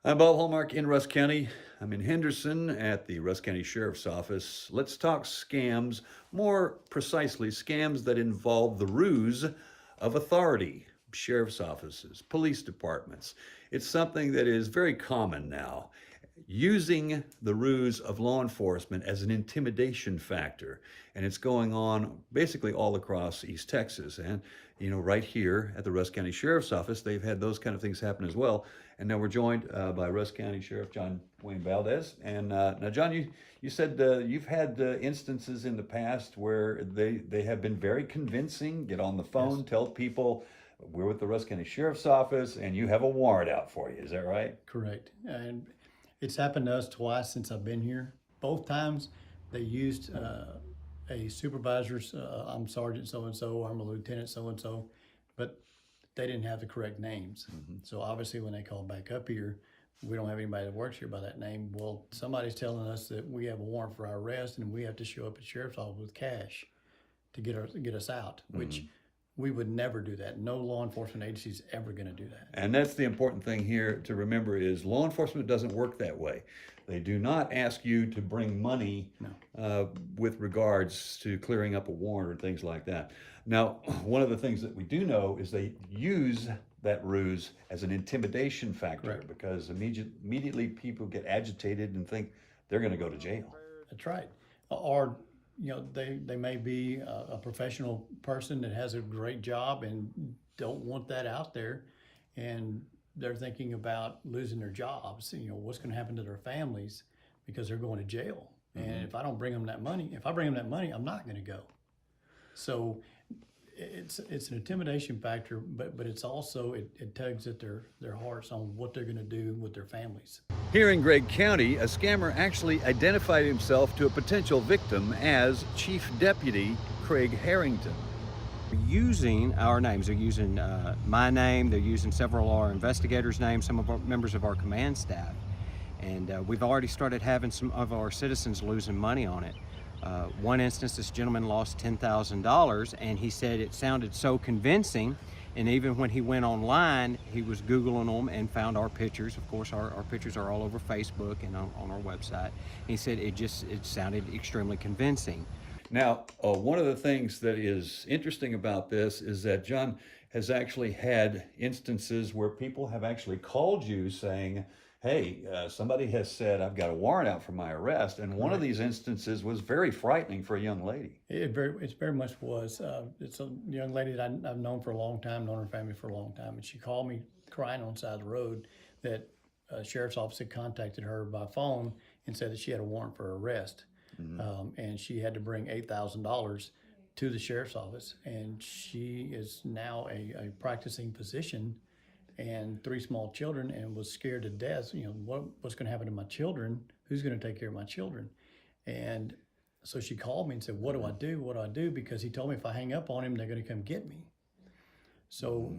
I'm Bob Hallmark in Russ County. I'm in Henderson at the Russ County Sheriff's Office. Let's talk scams, more precisely, scams that involve the ruse of authority, sheriff's offices, police departments. It's something that is very common now, using the ruse of law enforcement as an intimidation factor. And it's going on basically all across East Texas. And, right here at the Russ County Sheriff's Office, they've had those kind of things happen as well. And now we're joined by Russ County Sheriff John Wayne Valdez. And now, John, you said you've had instances in the past where they have been very convincing. Get on the phone, Yes. tell people we're with the Russ County Sheriff's Office and you have a warrant out for you. Is that right? Correct. And it's happened to us twice since I've been here. Both times they used a supervisor's, I'm Sergeant so-and-so, or I'm a Lieutenant so-and-so, but they didn't have the correct names. So obviously when they called back up here, we don't have anybody that works here by that name. Well, somebody's telling us that we have a warrant for our arrest and we have to show up at Sheriff's Office with cash to get us out, which we would never do that. No law enforcement agency is ever going to do that. And that's the important thing here to remember is law enforcement doesn't work that way. They do not ask you to bring money with regards to clearing up a warrant or things like that. Now, one of the things that we do know is they use that ruse as an intimidation factor. Correct. Because immediately people get agitated and think they're going to go to jail. That's right. Or, they may be a professional person that has a great job and don't want that out there. And they're thinking about losing their jobs, what's going to happen to their families because they're going to jail. And if I bring them that money, I'm not going to go. So it's an intimidation factor, but it's also, it tugs at their hearts on what they're going to do with their families. Here in Gregg County, a scammer actually identified himself to a potential victim as Chief Deputy Craig Harrington. Using our names. They're using my name, they're using several of our investigators' names, some of our members of our command staff. And we've already started having some of our citizens losing money on it. One instance, this gentleman lost $10,000 and he said it sounded so convincing, and even when he went online, he was Googling them and found our pictures. Of course, our pictures are all over Facebook and on our website. And he said it sounded extremely convincing. Now, one of the things that is interesting about this is that John has actually had instances where people have actually called you saying, hey, somebody has said I've got a warrant out for my arrest. And one of these instances was very frightening for a young lady. It very much was. It's a young lady that I've known for a long time, known her family for a long time. And she called me crying on the side of the road that a sheriff's office had contacted her by phone and said that she had a warrant for arrest. And she had to bring $8,000 to the sheriff's office. And she is now a practicing physician and 3 small children and was scared to death. What's going to happen to my children? Who's going to take care of my children? And so she called me and said, what do I do? What do I do? Because he told me if I hang up on him, they're going to come get me. So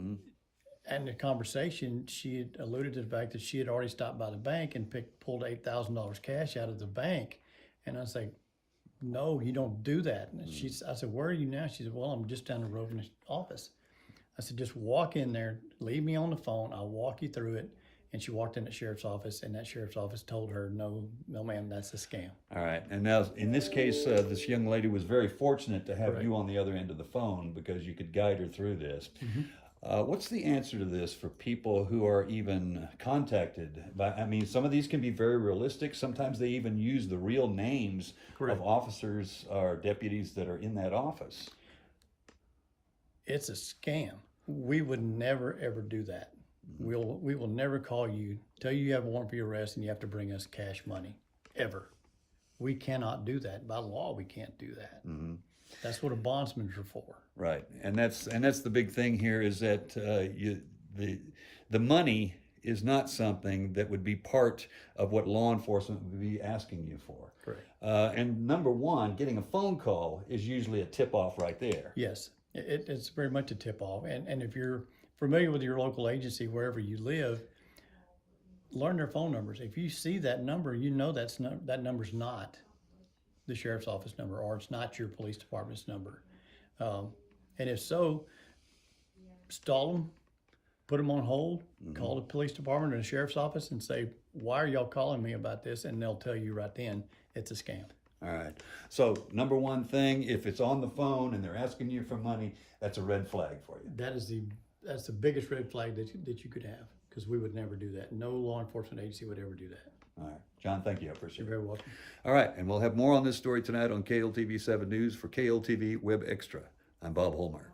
in the conversation, she had alluded to the fact that she had already stopped by the bank and pulled $8,000 cash out of the bank. And I was like, no, you don't do that. And I said, where are you now? She said, well, I'm just down the road from the office. I said, just walk in there, leave me on the phone, I'll walk you through it. And she walked in the sheriff's office, and that sheriff's office told her, no, ma'am, that's a scam. All right. And now, in this case, this young lady was very fortunate to have you on the other end of the phone because you could guide her through this. What's the answer to this for people who are even contacted by, some of these can be very realistic. Sometimes they even use the real names of officers or deputies that are in that office. It's a scam. We would never, ever do that. We will never call you, tell you have a warrant for your arrest and you have to bring us cash money, ever. We cannot do that. By law, we can't do that. That's what a bondsman are for. Right, and that's the big thing here is that the money is not something that would be part of what law enforcement would be asking you for. Correct. And number one, getting a phone call is usually a tip-off right there. Yes, it's very much a tip-off. And if you're familiar with your local agency, wherever you live, learn their phone numbers. If you see that number, that number's not the sheriff's office number, or it's not your police department's number. And if so, stall them, put them on hold, call the police department or the sheriff's office and say, why are y'all calling me about this? And they'll tell you right then it's a scam. All right. So number one thing, if it's on the phone and they're asking you for money, that's a red flag for you. That's the biggest red flag that you could have, because we would never do that. No law enforcement agency would ever do that. All right. John, thank you. I appreciate You're it. very welcome. All right. And we'll have more on this story tonight on KLTV 7 News. For KLTV Web Extra, I'm Bob Holmark.